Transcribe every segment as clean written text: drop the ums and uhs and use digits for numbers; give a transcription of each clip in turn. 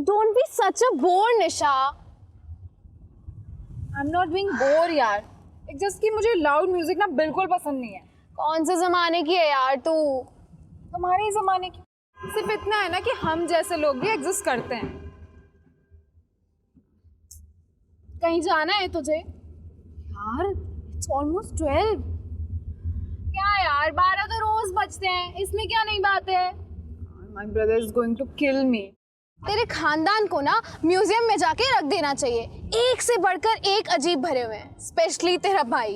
Don't be such a bore, Nisha. I'm not being bored यार. It's just कि मुझे loud music ना बिल्कुल पसंद नहीं है. कौन से जमाने की है यार तू? हमारे ही जमाने की. सिर्फ इतना है ना कि हम जैसे लोग भी एग्जिस्ट करते हैं. कहीं जाना है तुझे? यार, it's almost 12. क्या यार, 12 तो रोज बजते हैं. इसमें क्या नई बात है? My brother is going to kill me. तेरे खानदान को ना म्यूजियम में जाके रख देना चाहिए. एक से बढ़कर एक अजीब भरे हुए हैं, स्पेशली तेरा भाई.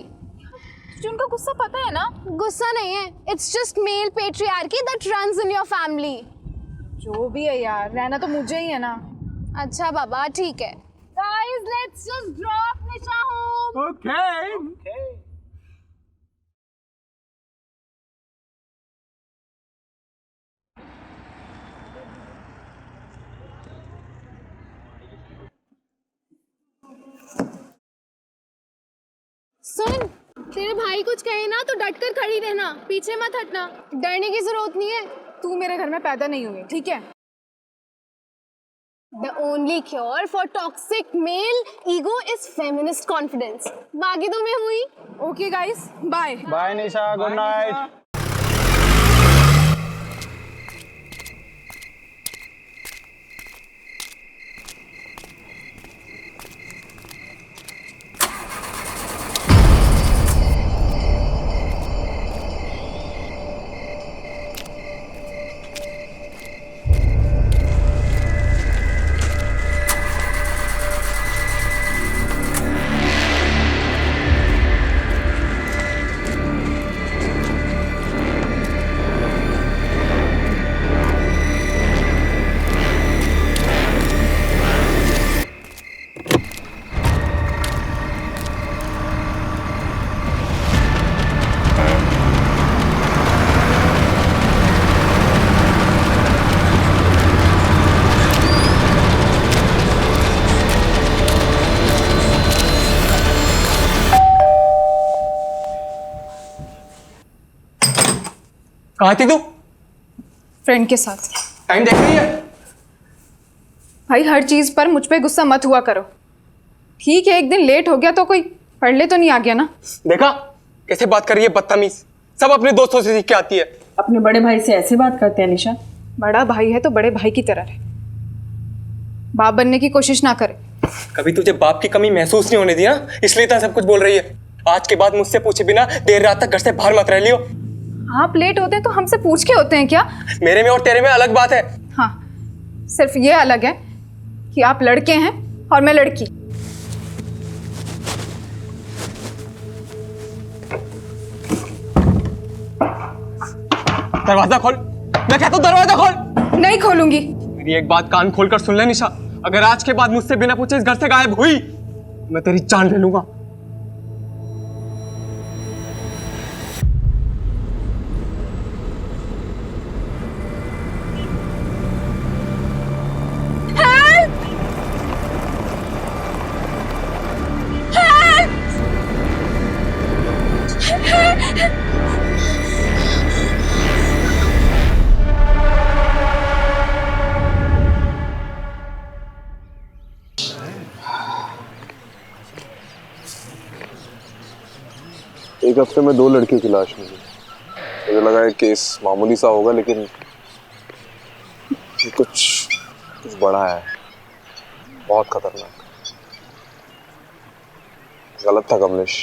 तुझे उनका गुस्सा पता है ना? गुस्सा नहीं है, it's just male patriarchy that runs in your family. जो भी है यार, रहना तो मुझे ही है ना. अच्छा बाबा, ठीक है. Guys, let's just drop Nisha home. Okay. सुन, तेरे भाई कुछ कहे ना तो डट कर खड़ी रहना, पीछे मत हटना. डरने की जरूरत नहीं है. तू मेरे घर में पैदा नहीं हुई, ठीक है? The only cure for toxic male ego is feminist confidence. बाकी तो मैं हुई. Okay guys, bye. Bye Nisha, good night. कहाँ थी तू? फ्रेंड के साथ. टाइम देख रही है? भाई हर चीज पर मुझ पे गुस्सा मत हुआ करो. ठीक है, एक दिन लेट हो गया तो कोई पढ़ ले तो नहीं आ गया ना. देखा कैसे बात कर रही है, बदतमीज. सब अपने दोस्तों से सीख के आती है. अपने बड़े भाई से ऐसे बात करते हैं निशा? बड़ा भाई है तो बड़े भाई की तरह रहे. बाप बनने की कोशिश ना करे. कभी तुझे बाप की कमी महसूस नहीं होने दी ना, इसलिए तो सब कुछ बोल रही है. आज के बाद मुझसे पूछे बिना देर रात तक घर से बाहर मत रह लियो. आप लेट होते हैं तो हमसे पूछ के होते हैं क्या? मेरे में और तेरे में अलग बात है. हाँ, सिर्फ ये अलग है कि आप लड़के हैं और मैं लड़की. दरवाजा खोल. मैं कहता हूँ दरवाजा खोल. नहीं खोलूंगी. मेरी एक बात कान खोल कर सुन ले निशा. अगर आज के बाद मुझसे बिना पूछे इस घर से गायब हुई, मैं तेरी जान ले लूंगा. एक हफ्ते में 2 लड़कियों की लाश मिली. मुझे लगा है केस मामूली सा होगा, लेकिन ये कुछ बड़ा है. बहुत खतरनाक. गलत था कमलेश.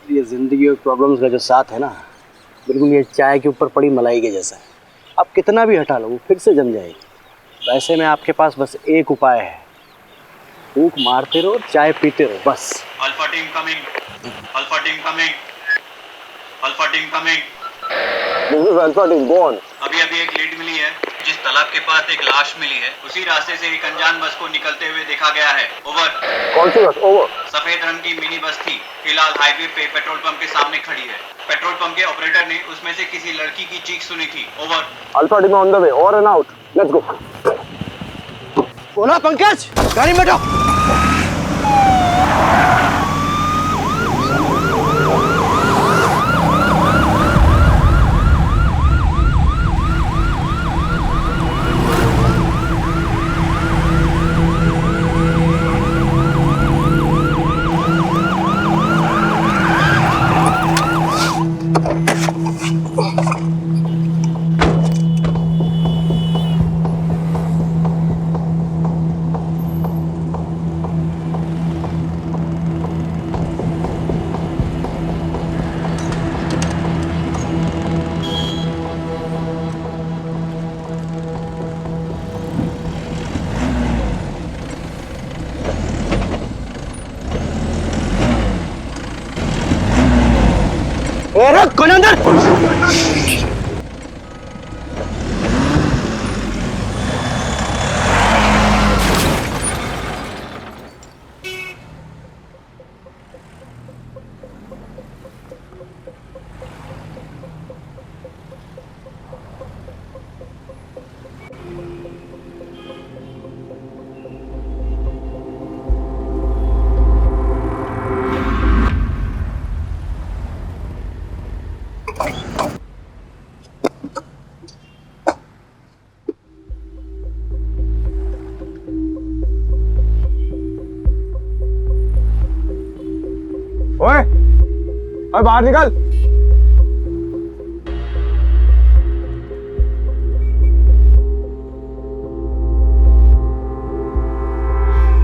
ये जिंदगी और प्रॉब्लम्स का जो साथ है ना, बिल्कुल ये चाय के ऊपर पड़ी मलाई के जैसा है. आप कितना भी हटा लो वो फिर से जम जाएगी. वैसे में आपके पास बस एक उपाय है. फूंक मारते रहो, चाय पीते रहो, बस. Alpha team coming. Alpha team coming. Alpha team coming. This is Alpha Team, go on. अभी एक लीड मिली है. जिस तालाब के पास एक लाश मिली है, उसी रास्ते से एक अनजान बस को निकलते हुए देखा गया है. ओवर. कौन सी बस? ओवर. सफेद रंग की मिनी बस थी. फिलहाल हाईवे पे पेट्रोल पंप के सामने खड़ी है. पेट्रोल पंप के ऑपरेटर ने उसमें से किसी लड़की की चीख सुनी थी. Over. Alpha Team on the way, over and out. Let's go. बोला पंकज, गाड़ी में बैठो. कौन है अंदर? ओए ओए बाहर निकल।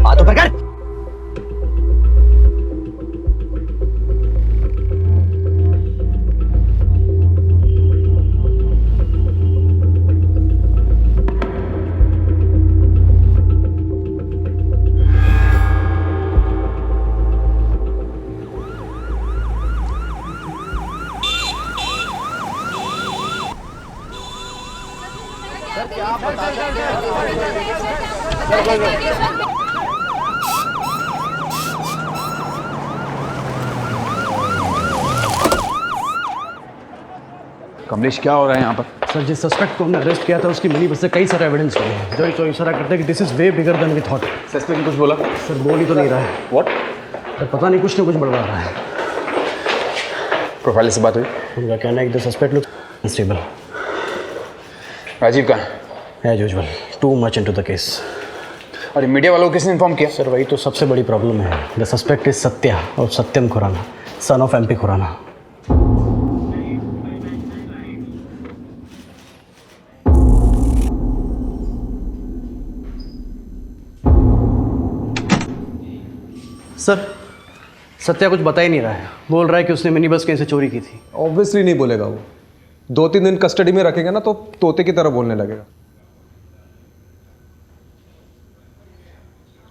हाथ ऊपर कर। कमलेश क्या हो रहा है यहाँ पर? सर जिस सस्पेक्ट को हमने अरेस्ट किया था उसकी मनी बस से कई सारे एविडेंस मिले हैं जो इशारा करते हैं कि this is way bigger than we thought. Suspect कुछ बोला? सर बोल ही तो नहीं रहा है। व्हाट? सर पता नहीं कुछ ना कुछ बड़बड़ा रहा है। प्रोफाइल से बात हुई? उनका कहना है कि the suspect look unstable. Rajiv कहाँ है? As usual too much into the case. और मीडिया वालों को किसने इन्फॉर्म किया? सर वही तो सबसे बड़ी प्रॉब्लम है। द सस्पेक्ट इज सत्या और Satyam Khurana, son of MP Khurana. Sir Satya कुछ बता ही नहीं रहा है। बोल रहा है कि उसने मिनी बस कहीं से चोरी की थी। ऑब्वियसली नहीं बोलेगा वो। 2-3 दिन कस्टडी में रखेगा ना तो तोते की तरह बोलने लगेगा।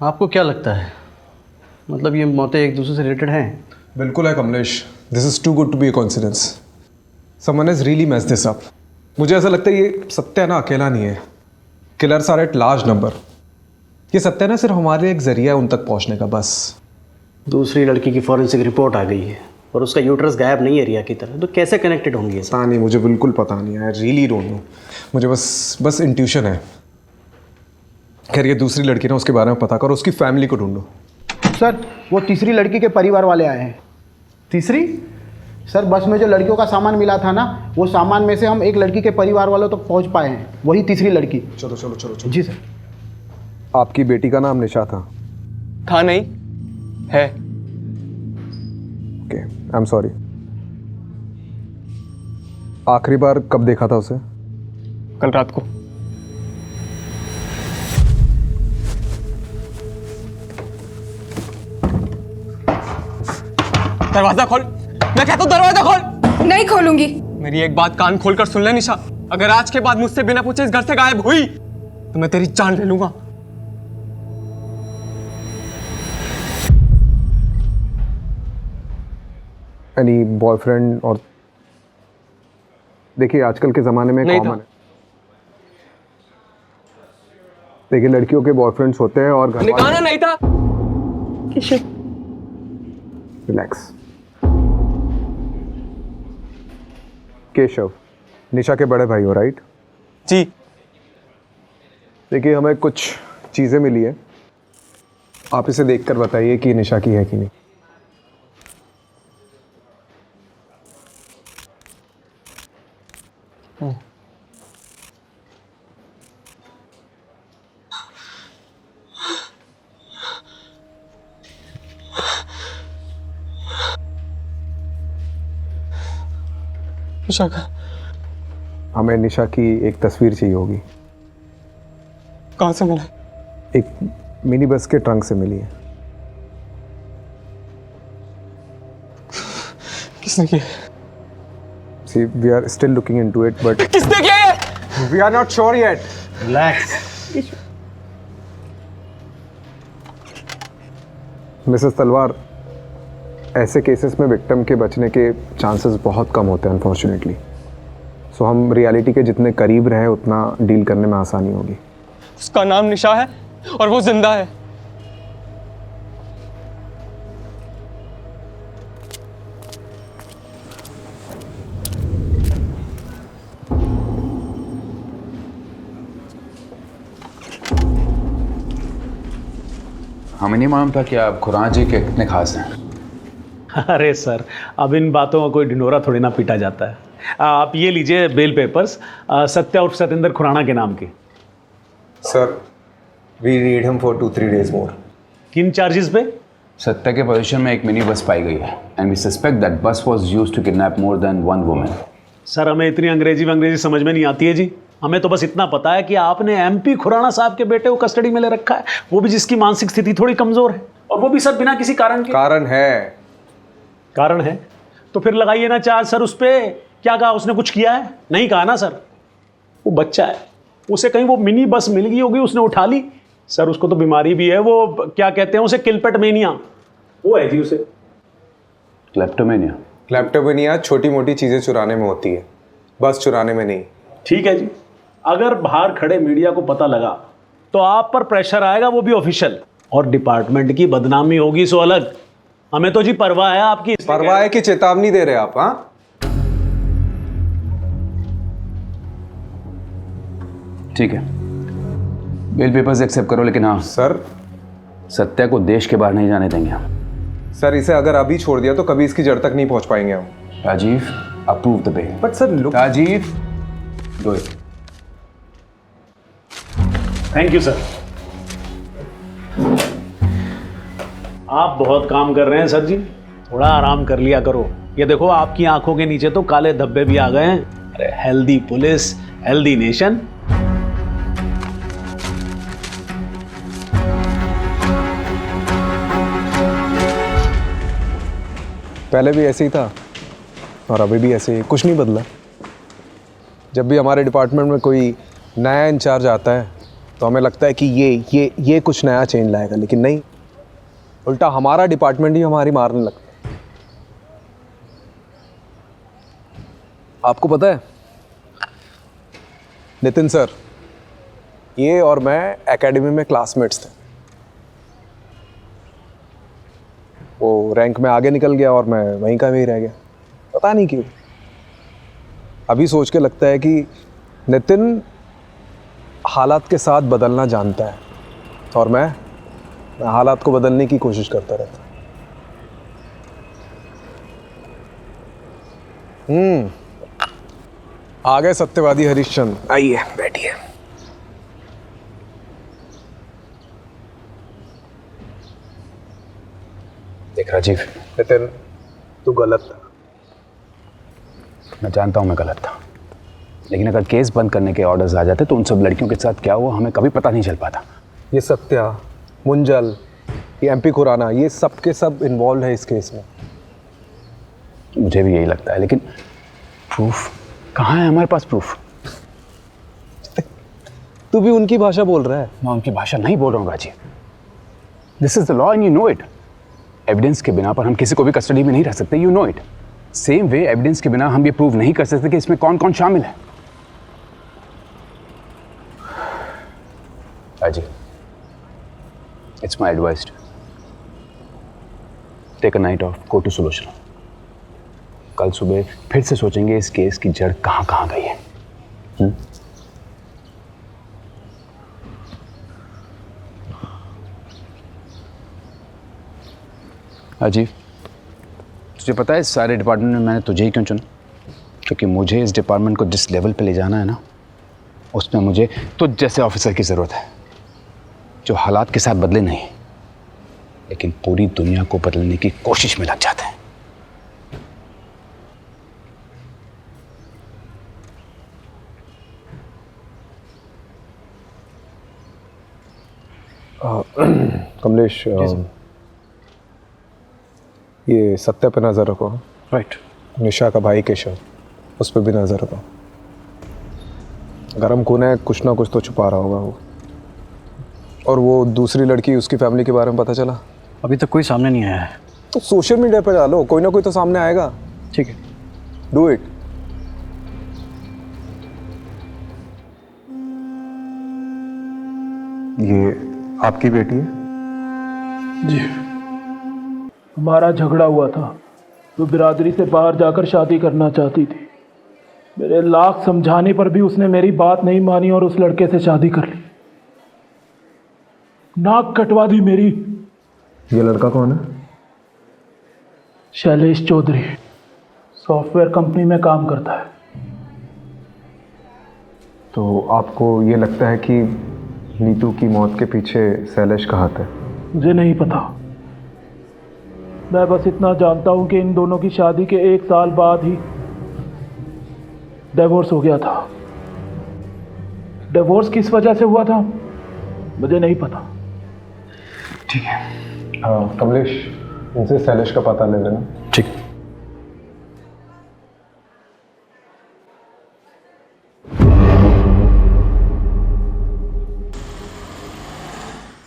आपको क्या लगता है, मतलब ये मौतें एक दूसरे से रिलेटेड हैं? बिल्कुल है Kamlesh. This is too good to be a coincidence. Someone has really messed this up. मुझे ऐसा लगता है ये सत्या ना अकेला नहीं है। Killers are at large number. ये सत्या ना सिर्फ हमारे लिए एक जरिया है उन तक पहुंचने का, बस। दूसरी लड़की की फॉरेंसिक रिपोर्ट आ गई है और उसका यूट्रस गायब नहीं है रिया की तरह, तो कैसे कनेक्टेड होंगी? पता नहीं, मुझे बिल्कुल पता नहीं। I really don't know. मुझे बस इंट्यूशन है। खैर ये दूसरी लड़की ना, उसके बारे में पता करो, उसकी फैमिली को ढूंढो। सर वो तीसरी लड़की के परिवार वाले आए हैं। तीसरी? सर बस में जो लड़कियों का सामान मिला था ना, वो सामान में से हम एक लड़की के परिवार वालों तक पहुंच पाए हैं, वही तीसरी लड़की। चलो चलो चलो चलो। जी सर। आपकी बेटी का नाम निशा था? था नहीं, है। Okay, I am sorry. आखिरी बार कब देखा था उसे? कल रात को। दरवाजा खोल, मैं कहता हूं दरवाजा खोल। नहीं खोलूंगी। मेरी एक बात कान खोलकर सुन ले निशा, अगर आज के बाद मुझसे बिना पूछे इस घर से गायब हुई तो मैं तेरी जान ले लूंगा। Any boyfriend? और देखिए आजकल के ज़माने में नहीं कॉमन था। है। देखिए लड़कियों के बॉयफ्रेंड्स होते हैं और घर निकाना नहीं था। रिलैक्स। केशव, निशा के बड़े भाई हो, राइट? जी। देखिए हमें कुछ चीज़ें मिली है, आप इसे देखकर बताइए कि निशा की है कि नहीं। निशा का? हमें निशा की एक तस्वीर चाहिए होगी। कहाँ से मिला? एक मिनी बस के ट्रंक से मिली है। किसने किया? See, we are still looking into it, but किसने किया ये? we are not sure yet. Relax. Mrs तलवार, ऐसे केसेस में विक्टिम के बचने के चांसेस बहुत कम होते हैं अनफॉर्चुनेटली। सो हम रियलिटी के जितने करीब रहे उतना डील करने में आसानी होगी। उसका नाम निशा है और वो जिंदा है। हमें नहीं मालूम था कि आप खुराना जी के कितने खास हैं। अरे सर, अब इन बातों का कोई ढिंढोरा थोड़ी ना पीटा जाता है। आप ये लीजिए बेल पेपर्स, सत्या उर्फ सतेंद्र खुराना के नाम के। Sir we need him for 2-3 days more. किन चार्जेस पे? सत्या के पोजीशन में एक मिनी बस पाई गई है and we suspect that bus was used to kidnap more than one woman. Sir हमें इतनी अंग्रेजी समझ में नहीं आती है जी। हमें तो बस इतना पता है कि आपने एमपी खुराना साहब के बेटे को कस्टडी में ले रखा है, वो भी जिसकी मानसिक स्थिति थोड़ी कमजोर है, और वो भी सर बिना किसी कारण के। कारण है तो फिर लगाइए ना चार्ज सर उस पे। क्या कहा उसने, कुछ किया है? नहीं कहा ना सर। वो बच्चा है, उसे कहीं वो मिनी बस मिल गई होगी, उसने उठा ली। सर उसको तो बीमारी भी है, वो क्या कहते हैं उसे, किलपेटमेनिया, वो है जी उसे। क्लेप्टोमेनिया छोटी मोटी चीजें चुराने में होती है, बस चुराने में नहीं। ठीक है जी, अगर बाहर खड़े मीडिया को पता लगा तो आप पर प्रेशर आएगा, वो भी ऑफिशियल, और डिपार्टमेंट की बदनामी होगी सो अलग। हमें तो जी परवाह है आपकी। परवाह है कि चेतावनी दे रहे आप? हाँ ठीक है, बेल पेपर्स एक्सेप्ट करो, लेकिन हाँ सर, सत्या को देश के बाहर नहीं जाने देंगे हम। सर इसे अगर अभी छोड़ दिया तो कभी इसकी जड़ तक नहीं पहुंच पाएंगे हम। Rajiv, approve the bail. But sir look, Rajiv do it. Thank you sir. आप बहुत काम कर रहे हैं सर जी, थोड़ा आराम कर लिया करो। ये देखो आपकी आंखों के नीचे तो काले धब्बे भी आ गए हैं। अरे हेल्दी पुलिस, हेल्दी नेशन। पहले भी ऐसे ही था और अभी भी ऐसे ही, कुछ नहीं बदला। जब भी हमारे डिपार्टमेंट में कोई नया इंचार्ज आता है तो हमें लगता है कि ये कुछ नया चेंज लाएगा, लेकिन नहीं, उल्टा हमारा डिपार्टमेंट ही हमारी मारने लगता है। आपको पता है नितिन सर, ये और मैं एकेडमी में क्लासमेट्स थे। वो रैंक में आगे निकल गया और मैं वहीं का वहीं रह गया, पता नहीं क्यों। अभी सोच के लगता है कि नितिन हालात के साथ बदलना जानता है और मैं हालात को बदलने की कोशिश करता रहता। आ गए सत्यवादी हरिश्चंद्र, आइए बैठिए। देख राजीव, नितिन तू गलत था। मैं जानता हूँ मैं गलत था, लेकिन अगर केस बंद करने के ऑर्डर्स आ जाते तो उन सब लड़कियों के साथ क्या हुआ हमें कभी पता नहीं चल पाता। ये सत्या, मुंजल, ये एमपी खुराना, ये सब के सब इन्वॉल्व है इस केस में। मुझे भी यही लगता है, लेकिन प्रूफ कहाँ है? हमारे पास प्रूफ। तू भी उनकी भाषा बोल रहा है। मैं उनकी भाषा नहीं बोल रहा हूँ Rajiv. This is the law and you know it. Evidence के बिना पर हम किसी को भी कस्टडी में नहीं रख सकते, you know it. Same way evidence के बिना हम ये प्रूव नहीं कर सकते कि इसमें कौन कौन शामिल है। Rajiv, it's my advice, take a night off, go to solution. कल सुबह फिर से सोचेंगे इस केस की जड़ कहाँ कहाँ गई है। राजीव, तुझे पता है इस सारे डिपार्टमेंट में मैंने तुझे ही क्यों चुना? क्योंकि मुझे इस डिपार्टमेंट को जिस लेवल पे ले जाना है ना, उसमें मुझे तुझ जैसे ऑफिसर की ज़रूरत है, जो हालात के साथ बदले नहीं, लेकिन पूरी दुनिया को बदलने की कोशिश में लग जाते हैं। कमलेश, ये सत्या पे नज़र रखो। राइट। निशा का भाई केशव, उस पर भी नज़र रखो। गरम खून है, कुछ ना कुछ तो छुपा रहा होगा वो। और वो दूसरी लड़की, उसकी फैमिली के बारे में पता चला? अभी तक कोई सामने नहीं आया है। तो सोशल मीडिया पे डालो, कोई ना कोई तो सामने आएगा। ठीक है, डू इट। ये आपकी बेटी है? जी, हमारा झगड़ा हुआ था। वो बिरादरी से बाहर जाकर शादी करना चाहती थी। मेरे लाख समझाने पर भी उसने मेरी बात नहीं मानी और उस लड़के से शादी कर ली। नाक कटवा दी मेरी। ये लड़का कौन है? शैलेश चौधरी, सॉफ्टवेयर कंपनी में काम करता है। तो आपको ये लगता है कि नीतू की मौत के पीछे शैलेश का हाथ है? मुझे नहीं पता, मैं बस इतना जानता हूं कि इन दोनों की शादी के 1 साल बाद ही डिवोर्स हो गया था। डिवोर्स किस वजह से हुआ था मुझे नहीं पता। ठीक है, कमलेश, इनसे शैलेश का पता ले लेना। ठीक।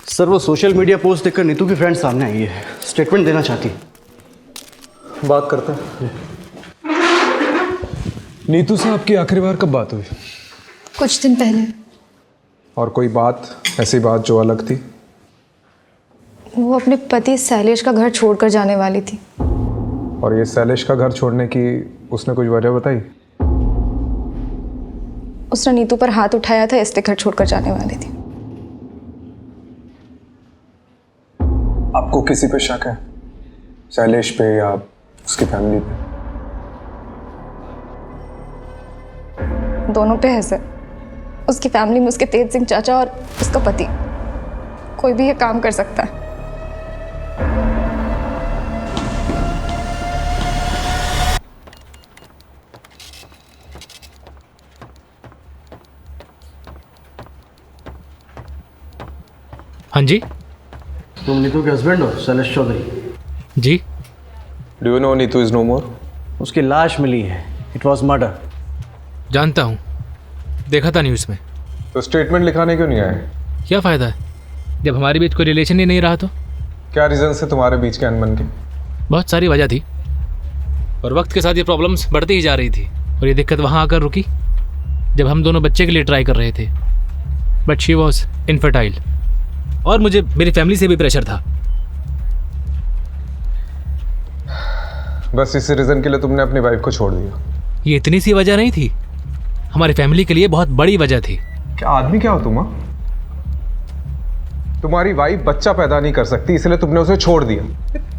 सर, वो सोशल मीडिया पोस्ट देखकर नीतू की फ्रेंड सामने आई है, स्टेटमेंट देना चाहती है। बात करते हैं। नीतू से आपकी आखिरी बार कब बात हुई? कुछ दिन पहले। और कोई बात, ऐसी बात जो अलग थी? वो अपने पति शैलेश का घर छोड़कर जाने वाली थी। और ये शैलेश का घर छोड़ने की उसने कुछ वजह बताई? उसने नीतू पर हाथ उठाया था, इसलिए घर छोड़कर जाने वाली थी। आपको किसी पे शक है? शैलेश पे या उसकी फैमिली पे? दोनों पे है सर। उसकी फैमिली में उसके तेज सिंह चाचा और उसका पति, कोई भी ये काम कर सकता है। हाँ जी। तुम नीतू के हस्बैंड हो, शैलेश चौधरी? जी। Do you know Neetu is no more? उसकी लाश मिली है। It was murder. जानता हूँ, देखा था न्यूज़ में। तो स्टेटमेंट लिखाने क्यों नहीं आए? क्या फ़ायदा है जब हमारे बीच कोई रिलेशन ही नहीं रहा तो? क्या रीज़न से तुम्हारे बीच के अनबन के? बहुत सारी वजह थी और वक्त के साथ ये प्रॉब्लम्स बढ़ती ही जा रही थी। और ये दिक्कत वहाँ आकर रुकी जब हम दोनों बच्चे के लिए ट्राई कर रहे थे। बट शी वॉज इनफर्टाइल और मुझे मेरी फैमिली से भी प्रेशर था। बस इसी रीज़न के लिए तुमने अपनी वाइफ को छोड़ दिया? ये इतनी सी वजह नहीं थी, हमारी फैमिली के लिए बहुत बड़ी वजह थी। क्या आदमी क्या हो तुम? तुम्हारी वाइफ बच्चा पैदा नहीं कर सकती, इसलिए तुमने उसे छोड़ दिया।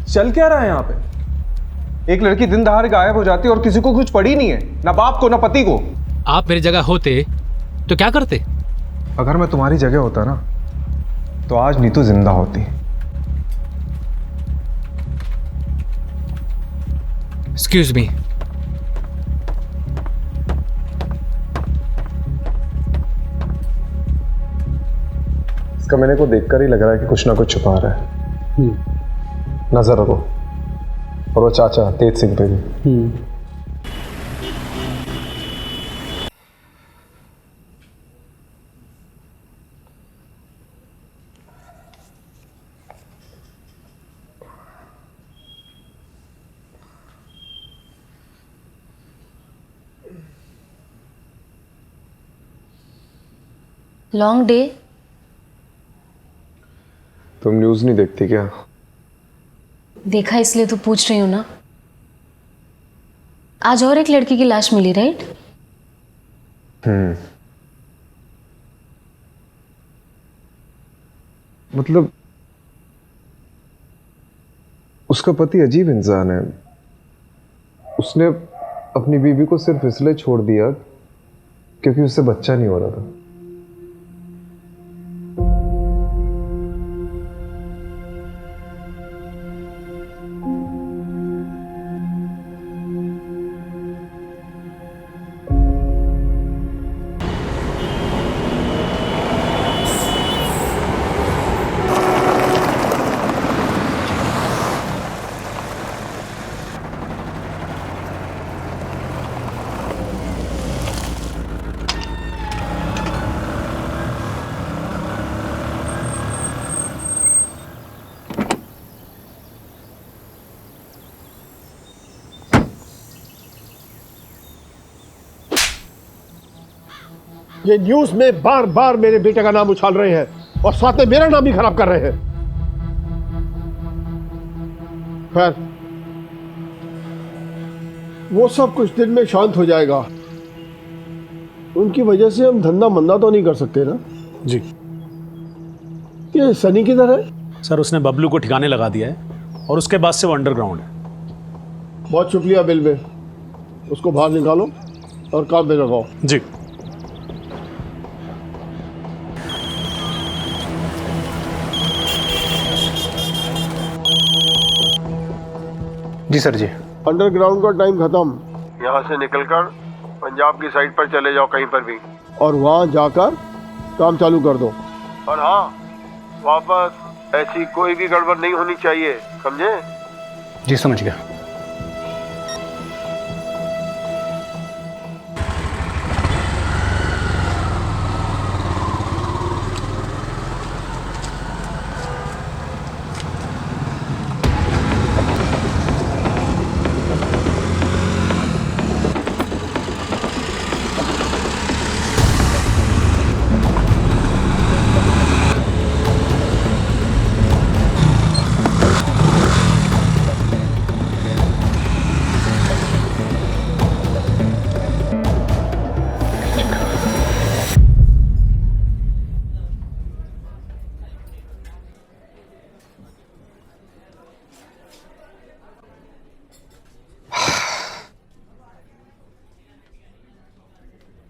चल क्या रहा है यहाँ पे? एक लड़की दिन दहाड़े गायब हो जाती है और किसी को कुछ पड़ी नहीं है, ना बाप को ना पति को। आप मेरी जगह होते तो क्या करते? अगर मैं तुम्हारी जगह होता ना तो आज नीतू जिंदा होती। Excuse me. इसका मेरे को देखकर ही लग रहा है कि कुछ ना कुछ छुपा रहा है। नजर रखो। और वो चाचा तेज सिंह पे भी। Long day. तुम न्यूज़ नहीं देखती क्या? देखा इसलिए तो पूछ रही हूँ ना। आज और एक लड़की की लाश मिली, राइट? मतलब उसका पति अजीब इंसान है। उसने अपनी बीवी को सिर्फ इसलिए छोड़ दिया क्योंकि उससे बच्चा नहीं हो रहा था। ये न्यूज में बार बार मेरे बेटे का नाम उछाल रहे हैं और साथ में मेरा नाम भी खराब कर रहे हैं। खैर, वो सब कुछ दिन में शांत हो जाएगा। उनकी वजह से हम धंधा मंदा तो नहीं कर सकते ना? जी। ये सनी किधर है? सर उसने बबलू को ठिकाने लगा दिया है और उसके बाद से वो अंडरग्राउंड है। बहुत शुक्रिया बिल, उसको बाहर निकालो और काम पे लगाओ। जी। जी सर जी। अंडरग्राउंड का टाइम खत्म। यहाँ से निकलकर पंजाब की साइड पर चले जाओ कहीं पर भी, और वहाँ जाकर काम चालू कर दो। और हाँ, वापस ऐसी कोई भी गड़बड़ नहीं होनी चाहिए, समझे? जी समझ गया।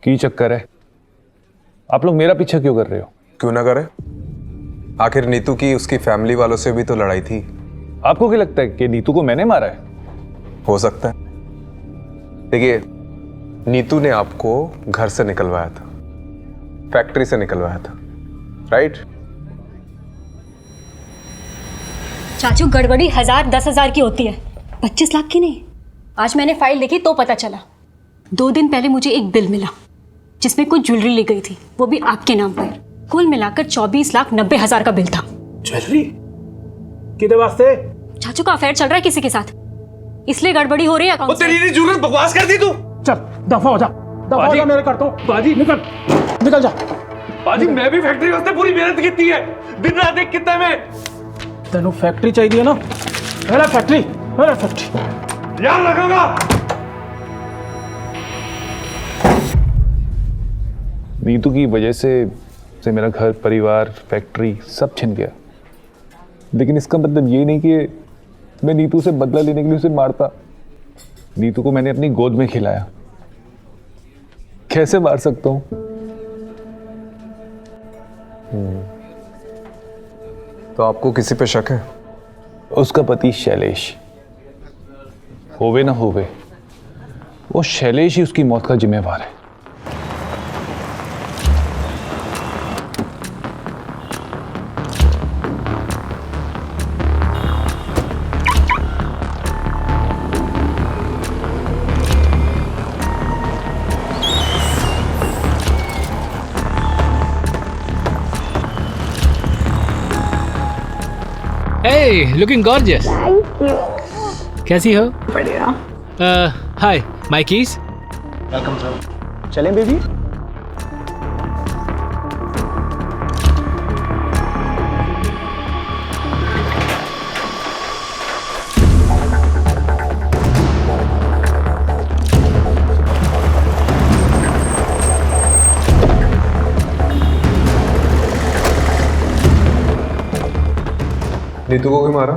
की चक्कर है? आप लोग मेरा पीछा क्यों कर रहे हो? क्यों ना करे, आखिर नीतू की उसकी फैमिली वालों से भी तो लड़ाई थी। आपको क्या लगता है कि नीतू को मैंने मारा है? हो सकता है। देखिए, नीतू ने आपको घर से निकलवाया था, फैक्ट्री से निकलवाया था, राइट? चाचू, गड़बड़ी 1000 10,000 की होती है, 25 लाख की नहीं। आज मैंने फाइल देखी तो पता चला। 2 दिन पहले मुझे एक बिल मिला जिसमें कुछ ज्वेलरी ली गई थी, वो भी आपके नाम पर। कुल मिलाकर 24,90,000 का बिल था। ज्वेलरी? किधर वास्ते? चाचू का अफेयर चल रहा है किसी के साथ, इसलिए गड़बड़ी हो रही है अकाउंट। तेरी जरूरत बकवास कर दी तू। चल दफा हो जा, दफा हो जा, मेरे करता हूँ। बाजी निकल जा। बाजी, मैं भी फैक्ट्री वास्ते पूरी मेहनत की है, दिन रात एक कितना में। तेनू फैक्ट्री चाहिए ना? मेरा फैक्ट्री याद रखूंगा। नीतू की वजह से मेरा घर, परिवार, फैक्ट्री सब छिन गया। लेकिन इसका मतलब ये नहीं कि मैं नीतू से बदला लेने के लिए उसे मारता। नीतू को मैंने अपनी गोद में खिलाया, कैसे मार सकता हूं? तो आपको किसी पे शक है? उसका पति शैलेश, होवे ना होवे, वो शैलेश ही उसकी मौत का जिम्मेवार है। Hey, looking gorgeous. Thank you. कैसी हो? बढ़िया। Hi, my keys. Welcome sir. चलें बेबी? नीतू को क्यों मारा?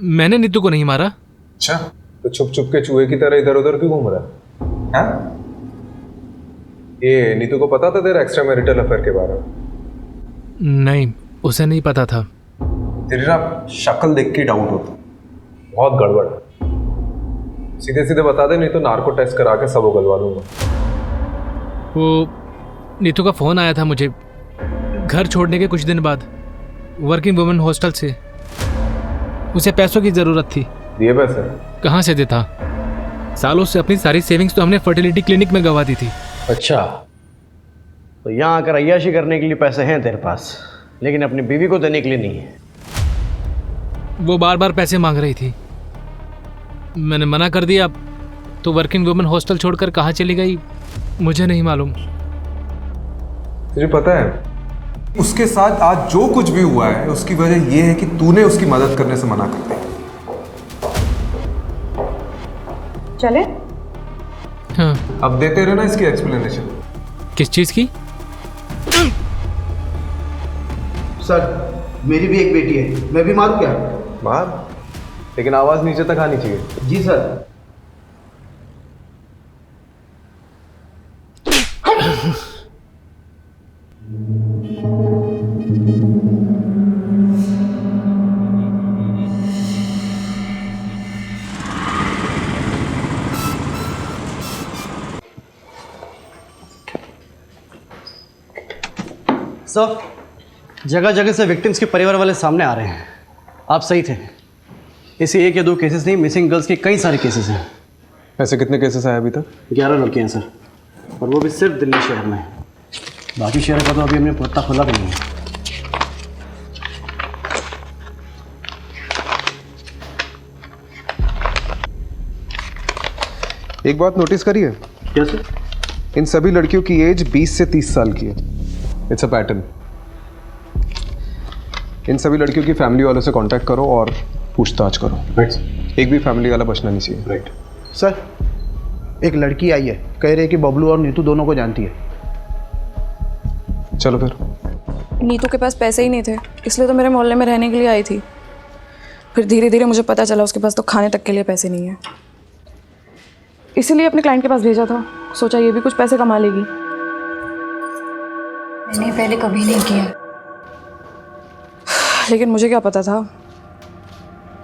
मैंने नीतू को नहीं मारा। अच्छा, तो छुप छुप के चूहे की तरह इधर उधर क्यों घूम रहा है? ये नीतू को पता था तेरा एक्स्ट्रा मैरिटल अफेयर के बारे में? नहीं, उसे नहीं पता था। तेरी ना शक्ल देख के डाउट होता, बहुत गड़बड़ है। सीधे सीधे बता दे, नहीं तो नार्को टेस्ट करा के सब उगलवा दूंगा। वो नीतू का फोन आया था मुझे घर छोड़ने के कुछ दिन बाद, वर्किंग वुमेन हॉस्टल से। उसे पैसों की जरूरत थी। दिए पैसे? कहाँ से देता? सालों से अपनी सारी सेविंग्स तो हमने फर्टिलिटी क्लिनिक में गवा दी थी। अच्छा, तो यहाँ आकर अय्याशी करने के लिए पैसे हैं तेरे पास, लेकिन अपनी बीवी को देने के लिए नहीं है। वो बार बार पैसे मांग रही थी, मैंने मना कर दिया। तो वर्किंग वुमेन हॉस्टल छोड़कर कहाँ चली गई मुझे नहीं मालूम। तुझे पता है उसके साथ आज जो कुछ भी हुआ है उसकी वजह यह है कि तूने उसकी मदद करने से मना कर दिया। चले? हाँ। अब देते रहना इसकी एक्सप्लेनेशन। किस चीज़ की? सर मेरी भी एक बेटी है, मैं भी मारूं क्या? मार, लेकिन आवाज नीचे तक आनी चाहिए। जी सर। सर, जगह जगह से विक्टिम्स के परिवार वाले सामने आ रहे हैं। आप सही थे, इसे 1 या 2 केसेस नहीं, मिसिंग गर्ल्स के कई सारे केसेस हैं। ऐसे कितने केसेस आए अभी तक? 11 लड़कियाँ हैं सर, और वो भी सिर्फ दिल्ली शहर में। बाकी शहर का तो अभी हमने पत्ता खुला भी नहीं है। एक बात नोटिस करी है? क्या सर? इन सभी लड़कियों की एज 20 से 30 साल की है। It's a pattern. इन सभी लड़कियों की फैमिली वालों से कांटेक्ट करो और पूछताछ करो। एक भी फैमिली वाला बचना नहीं चाहिए। राइट। सर एक लड़की आई है, कह रही है कि बबलू और नीतू दोनों को जानती है। चलो फिर। नीतू के पास पैसे ही नहीं थे, इसलिए तो मेरे मोहल्ले में रहने के लिए आई थी। फिर धीरे धीरे मुझे पता चला उसके पास तो खाने तक के लिए पैसे नहीं है, इसीलिए अपने क्लाइंट के पास भेजा था। सोचा ये भी कुछ पैसे कमा लेगी। मैंने पहले कभी नहीं किया, लेकिन मुझे क्या पता था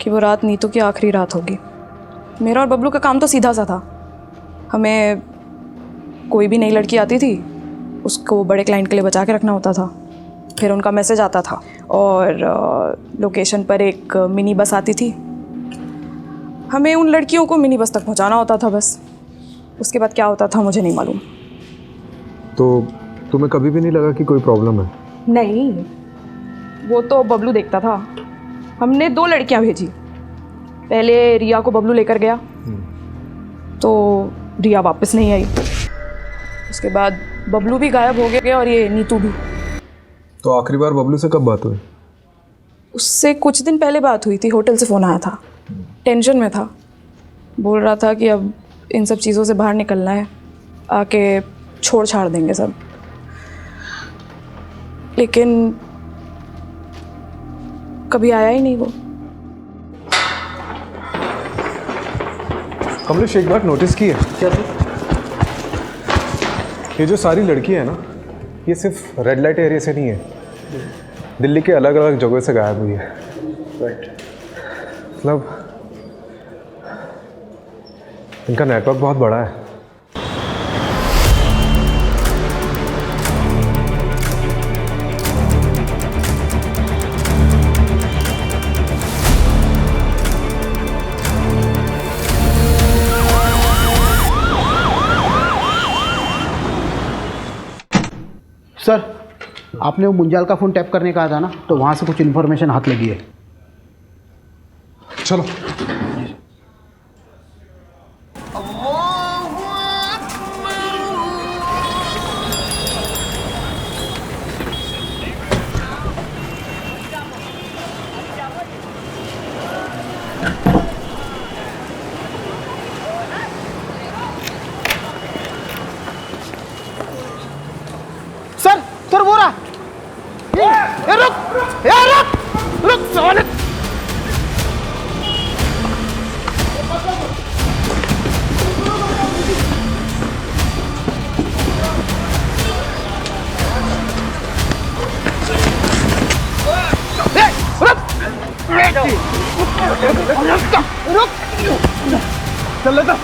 कि वो रात नीतू की आखिरी रात होगी। मेरा और बबलू का काम तो सीधा सा था। हमें कोई भी नई लड़की आती थी उसको बड़े क्लाइंट के लिए बचा के रखना होता था। फिर उनका मैसेज आता था और लोकेशन पर एक मिनी बस आती थी। हमें उन लड़कियों को मिनी बस तक पहुंचाना होता था बस। उसके बाद क्या होता था मुझे नहीं मालूम। तो तुम्हें कभी भी नहीं लगा कि कोई प्रॉब्लम है? नहीं, वो तो बबलू देखता था। हमने 2 लड़कियां भेजी। पहले रिया को बबलू लेकर गया तो रिया वापस नहीं आई। उसके बाद बबलू भी गायब हो गया और ये नीतू भी। तो आखिरी बार बबलू से कब बात हुई? उससे कुछ दिन पहले बात हुई थी। होटल से फ़ोन आया था, टेंशन में था। बोल रहा था कि अब इन सब चीज़ों से बाहर निकलना है, आके छोड़ छाड़ देंगे सब। लेकिन कभी आया ही नहीं वो। कमलेश एक बात नोटिस की है? क्या? ये जो सारी लड़कियां हैं ना, ये सिर्फ रेड लाइट एरिया से नहीं है, दिल्ली के अलग अलग जगहों से गायब हुई है। राइट। मतलब इनका नेटवर्क बहुत बड़ा है। सर आपने वो मुंजाल का फ़ोन टैप करने कहा था ना, तो वहाँ से कुछ इन्फॉर्मेशन हाथ लगी है। चलो। सर सर वो रहा। ए, रुक साले। रुक चल लेता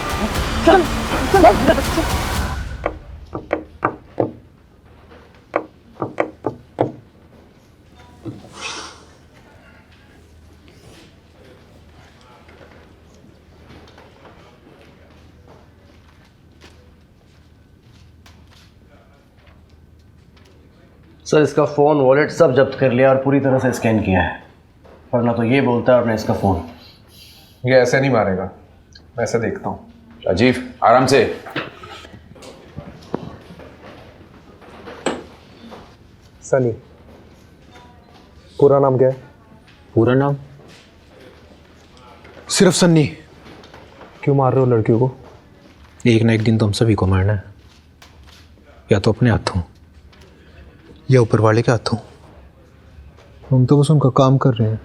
चल चल। सर इसका फ़ोन, वॉलेट सब जब्त कर लिया और पूरी तरह से स्कैन किया है, पर ना तो ये बोलता है और ना इसका फ़ोन। ये ऐसे नहीं मारेगा, मैं ऐसे देखता हूँ। राजीव आराम से। सनी। पूरा नाम क्या है? पूरा नाम सिर्फ सन्नी। क्यों मार रहे हो लड़कियों को? एक ना एक दिन तो हम सभी को मारना है, या तो अपने हाथों या ऊपर वाले के हाथों। हम तो बस उनका काम कर रहे हैं।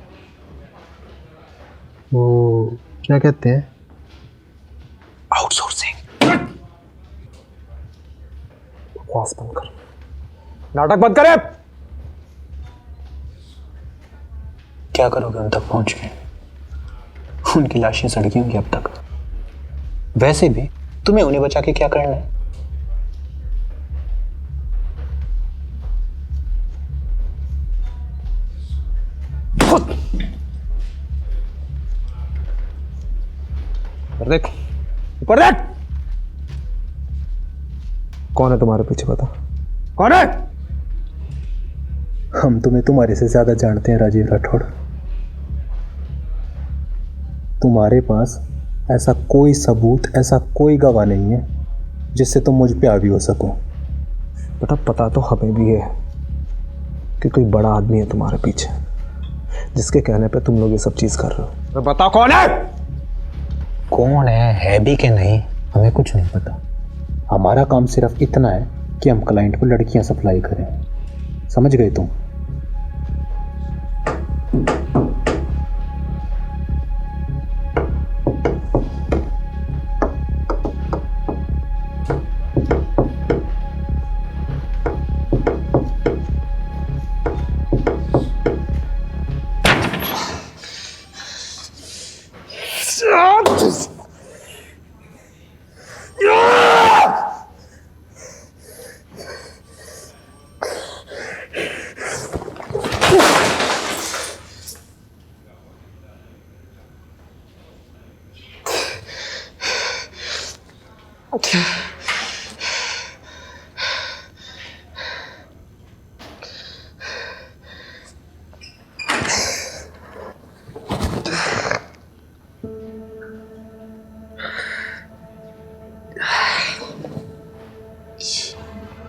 वो क्या कहते हैं? आउटसोर्सिंग। बकवास बंद कर, नाटक बंद करे। क्या करोगे उन तक पहुंच के? उनकी लाशें सड़की होंगी अब तक। वैसे भी तुम्हें उन्हें बचा के क्या करना है? देख, ऊपर देख। कौन है तुम्हारे पीछे, बता कौन है? हम तुम्हें तुम्हारे से ज्यादा जानते हैं राजीव राठौड़। तुम्हारे पास ऐसा कोई सबूत, ऐसा कोई गवाह नहीं है जिससे तुम मुझ पे हावी हो सको। बेटा पता तो हमें भी है कि कोई बड़ा आदमी है तुम्हारे पीछे, जिसके कहने पे तुम लोग ये सब चीज कर रहे हो। बता कौन है? कौन है भी कि नहीं, हमें कुछ नहीं पता। हमारा काम सिर्फ इतना है कि हम क्लाइंट को लड़कियां सप्लाई करें। समझ गए तुम?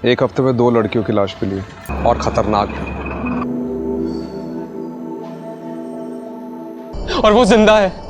एक हफ्ते में 2 लड़कियों की लाश मिली और खतरनाक है। और वो जिंदा है।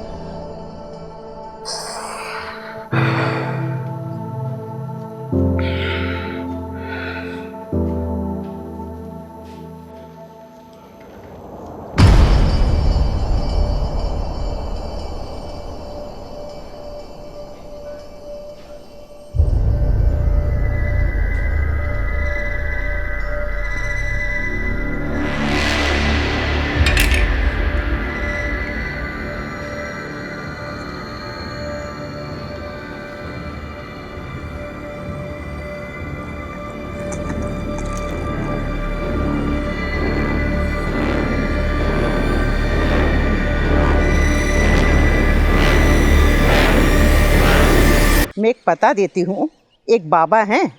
मैं एक पता देती हूँ। एक बाबा हैं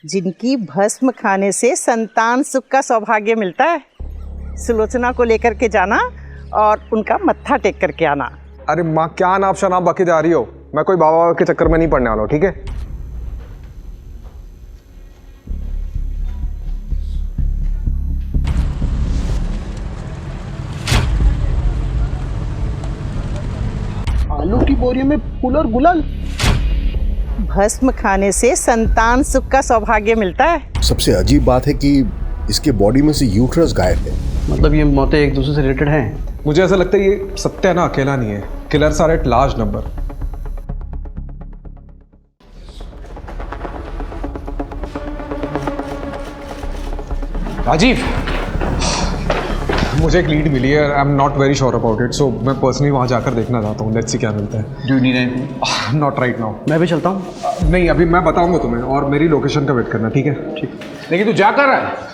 जिनकी भस्म खाने से संतान सुख का सौभाग्य मिलता है। सुलोचना को लेकर के जाना और उनका मत्था टेक करके आना। अरे माँ, क्या नाप शनाप बके जा रही हो? मैं कोई बाबा के चक्कर में नहीं पड़ने वाला हूँ, ठीक है? आलू की बोरी में फूल और गुलाल। भस्म खाने से संतान सुख का सौभाग्य मिलता है। सबसे अजीब बात है कि इसके बॉडी में से यूट्रस गायब है। मतलब ये मौतें एक दूसरे से रिलेटेड हैं? मुझे ऐसा लगता है ये सत्या ना अकेला नहीं है। Killers are at large number. Rajeev, मुझे एक लीड मिली है। I am not very sure about it, so मैं पर्सनली वहां जाकर देखना चाहता हूँ। लेट्स सी क्या मिलता है। Do you need anything? Not right now. मैं भी चलता हूँ। नहीं, अभी मैं बताऊंगा तुम्हें, और मेरी लोकेशन का वेट करना, ठीक है? ठीक। लेकिन तू जा कर रहा है?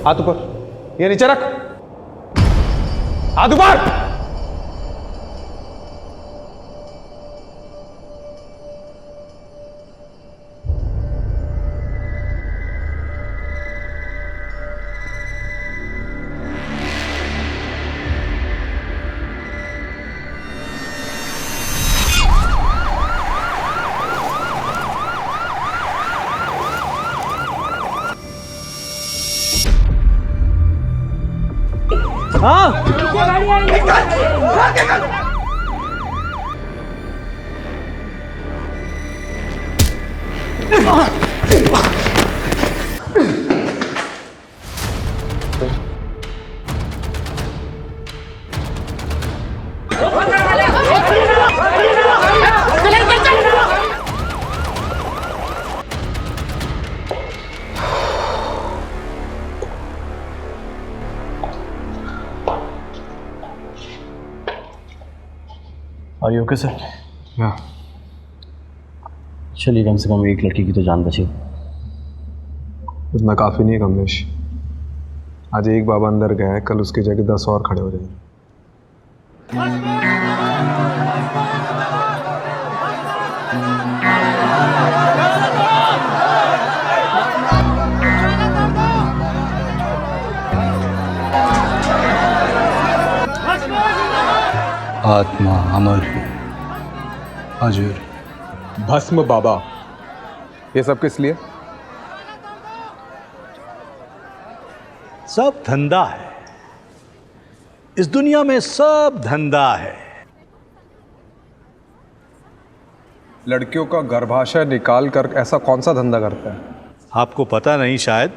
हाथ ऊपर, ये नीचे रख, हाथ ऊपर। Are you okay, sir? Yeah. चलिए, कम से कम एक लड़की की तो जान बची। इतना काफ़ी नहीं है कमलेश। आज एक बाबा अंदर गया है, कल उसकी जगह 10 और खड़े हो जाएंगे। आत्मा अमर, अजर, भस्म बाबा, ये सब किस लिए? सब धंधा है इस दुनिया में, सब धंधा है। लड़कियों का गर्भाशय निकाल कर ऐसा कौन सा धंधा करता है? आपको पता नहीं शायद,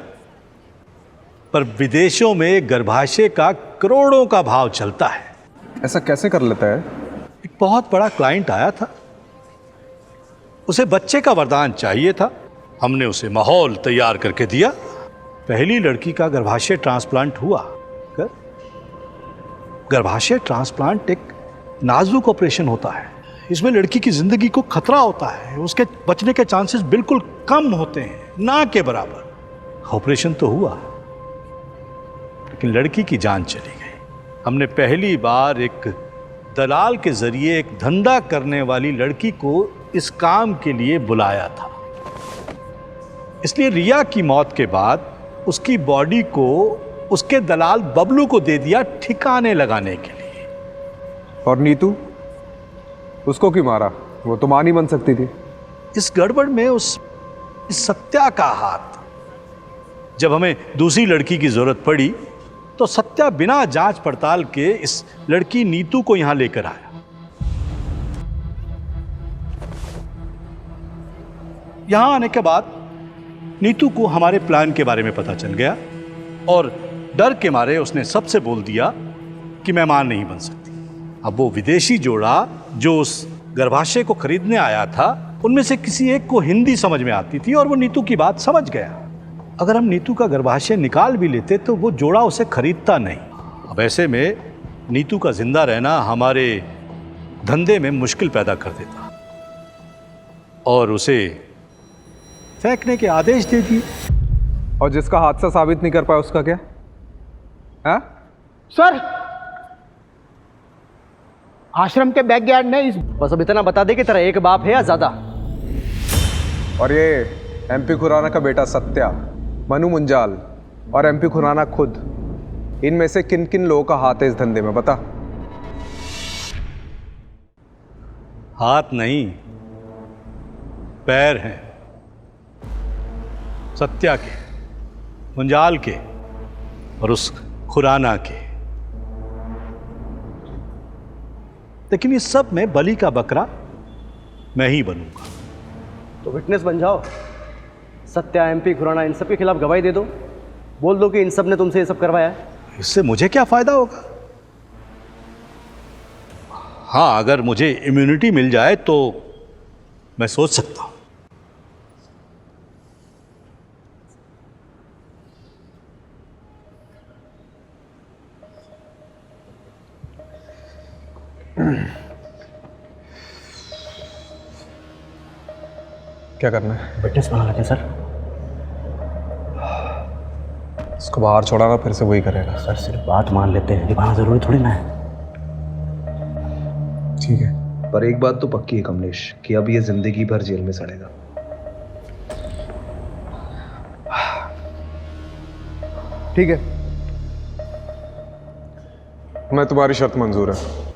पर विदेशों में गर्भाशय का करोड़ों का भाव चलता है। ऐसा कैसे कर लेता है? एक बहुत बड़ा क्लाइंट आया था, उसे बच्चे का वरदान चाहिए था। हमने उसे माहौल तैयार करके दिया। पहली लड़की का गर्भाशय ट्रांसप्लांट हुआ। गर्भाशय ट्रांसप्लांट एक नाजुक ऑपरेशन होता है। इसमें लड़की की जिंदगी को खतरा होता है, उसके बचने के चांसेस बिल्कुल कम होते हैं, ना के बराबर। ऑपरेशन तो हुआ, लेकिन लड़की की जान चली गई। हमने पहली बार एक दलाल के जरिए एक धंधा करने वाली लड़की को इस काम के लिए बुलाया था। इसलिए रिया की मौत के बाद उसकी बॉडी को उसके दलाल बबलू को दे दिया ठिकाने लगाने के लिए। और नीतू, उसको क्यों मारा? वो तो मां नहीं बन सकती थी। इस गड़बड़ में इस सत्या का हाथ। जब हमें दूसरी लड़की की जरूरत पड़ी तो सत्या बिना जांच पड़ताल के इस लड़की नीतू को यहां लेकर आया। यहां आने के बाद नीतू को हमारे प्लान के बारे में पता चल गया और डर के मारे उसने सबसे बोल दिया कि मैं मां नहीं बन सकती। अब वो विदेशी जोड़ा जो उस गर्भाशय को खरीदने आया था, उनमें से किसी एक को हिंदी समझ में आती थी और वो नीतू की बात समझ गया। अगर हम नीतू का गर्भाशय निकाल भी लेते तो वो जोड़ा उसे खरीदता नहीं। अब ऐसे में नीतू का जिंदा रहना हमारे धंधे में मुश्किल पैदा कर देता और उसे फेंकने के आदेश दे दिए। और जिसका हादसा साबित नहीं कर पाया उसका क्या? हाँ? सर, आश्रम के बैकयार्ड ने इस बस अब इतना बता दे कि तेरा एक बाप है या ज्यादा। और ये एमपी खुराना का बेटा सत्या, मनु मुंजाल और एमपी खुराना खुद, इनमें से किन किन लोगों का हाथ है इस धंधे में, बता। हाथ नहीं, पैर हैं सत्या के, मुंजाल के और उस खुराना के। लेकिन इस सब में बलि का बकरा मैं ही बनूंगा। तो विटनेस बन जाओ, सत्या, एमपी, खुराना, इन सब के खिलाफ गवाही दे दो। बोल दो कि इन सब ने तुमसे ये सब करवाया है। इससे मुझे क्या फायदा होगा? हाँ, अगर मुझे इम्यूनिटी मिल जाए तो मैं सोच सकता हूं। क्या करना है? विटनेस बना लेते हैं सर। इसको बाहर छोड़ाना, फिर से वही करेगा। सर सिर्फ बात मान लेते हैं, निभाना जरूरी थोड़ी ना है। ठीक है, पर एक बात तो पक्की है कमलेश कि अब ये जिंदगी भर जेल में सड़ेगा। ठीक है, मैं तुम्हारी शर्त मंजूर है।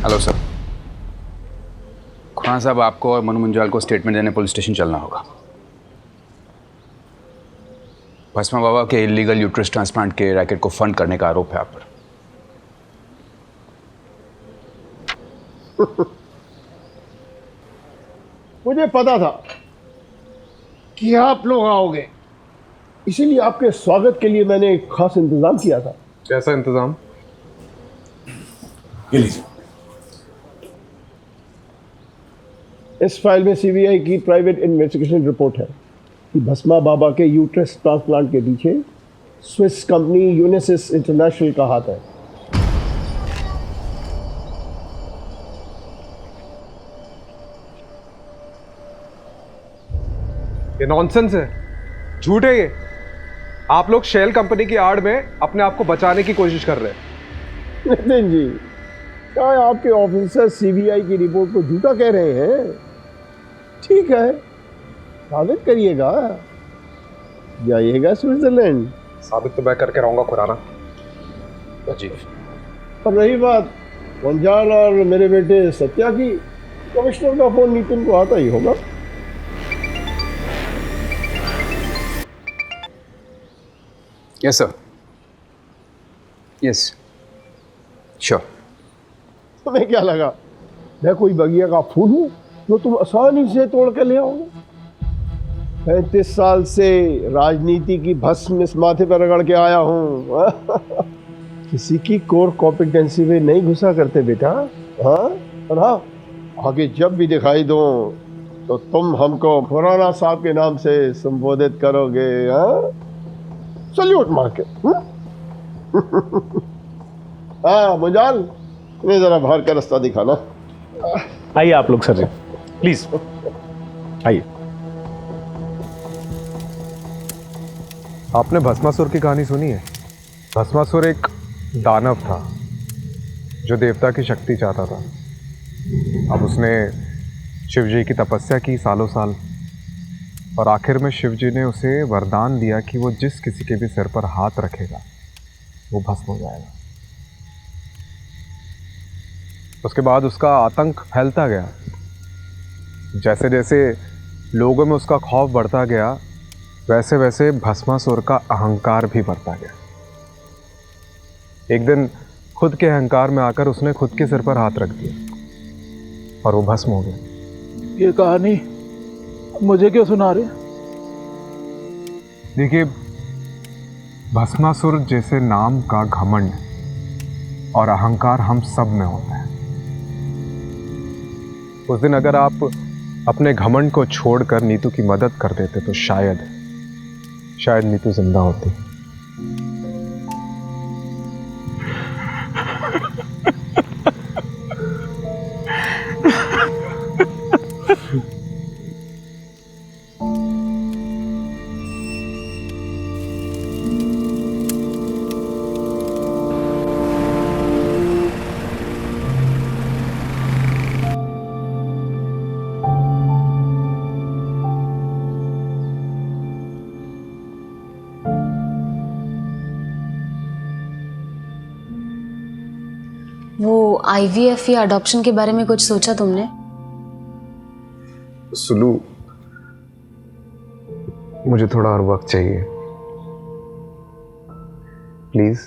Hello sir. खुराना साहब, आपको और मनु मुंजाल को स्टेटमेंट देने पुलिस स्टेशन चलना होगा। भस्मा बाबा के इलीगल यूट्रस ट्रांसप्लांट के रैकेट को फंड करने का आरोप है आप पर। मुझे पता था कि आप लोग आओगे, इसीलिए आपके स्वागत के लिए मैंने एक खास इंतजाम किया था। कैसा इंतजाम? ये लीजिए। इस फाइल में सीबीआई की प्राइवेट इन्वेस्टिगेशन रिपोर्ट है कि भस्मा बाबा के यूट्रस ट्रांसप्लांट के पीछे स्विस कंपनी यूनिसिस इंटरनेशनल का हाथ है। ये नॉनसेंस है, झूठ है ये। आप लोग शेल कंपनी की आड़ में अपने आप को बचाने की कोशिश कर रहे हैं। नितिन जी, क्या आपके ऑफिसर सीबीआई की रिपोर्ट को झूठा कह रहे हैं? ठीक है, साबित करिएगा, जाइएगा स्विट्जरलैंड। साबित तो मैं करके रहूंगा खुराना जी। अब रही बात मुंजाल और मेरे बेटे सत्या की, कमिश्नर का फोन नितिन को आता ही होगा। Yes sir, yes sure. तुम्हें क्या लगा मैं कोई बगिया का फूल हूँ जो तुम आसानी से तोड़ के ले आओगे? 35 साल से राजनीति की भस्म इस माथे पर रगड़ के आया हूँ। किसी की कोर कॉम्पिटेंसी में नहीं घुसा करते बेटा। हाँ, और हाँ, आगे जब भी दिखाई दो तो तुम हमको खुराना साहब के नाम से संबोधित करोगे। हाँ, सल्यूट मार के। हाँ मुंजाल, इन्हें जरा बाहर का रास्ता दिखाना। आइए आप लोग सर जी, प्लीज आइए। आपने भस्मासुर की कहानी सुनी है? भस्मासुर एक दानव था जो देवता की शक्ति चाहता था। अब उसने शिव जी की तपस्या की सालों साल, और आखिर में शिव जी ने उसे वरदान दिया कि वो जिस किसी के भी सिर पर हाथ रखेगा वो भस्म हो जाएगा। उसके बाद उसका आतंक फैलता गया। जैसे जैसे लोगों में उसका खौफ बढ़ता गया, वैसे वैसे भस्मासुर का अहंकार भी बढ़ता गया। एक दिन खुद के अहंकार में आकर उसने खुद के सिर पर हाथ रख दिया और वो भस्म हो गया। ये कहानी मुझे क्यों सुना रहे? देखिए, भस्मासुर जैसे नाम का घमंड और अहंकार हम सब में होता है। उस दिन अगर आप अपने घमंड को छोड़कर नीतू की मदद कर देते तो शायद नीतू जिंदा होती। IVF या अडॉप्शन के बारे में कुछ सोचा तुमने? सुलू, मुझे थोड़ा और वक्त चाहिए, प्लीज।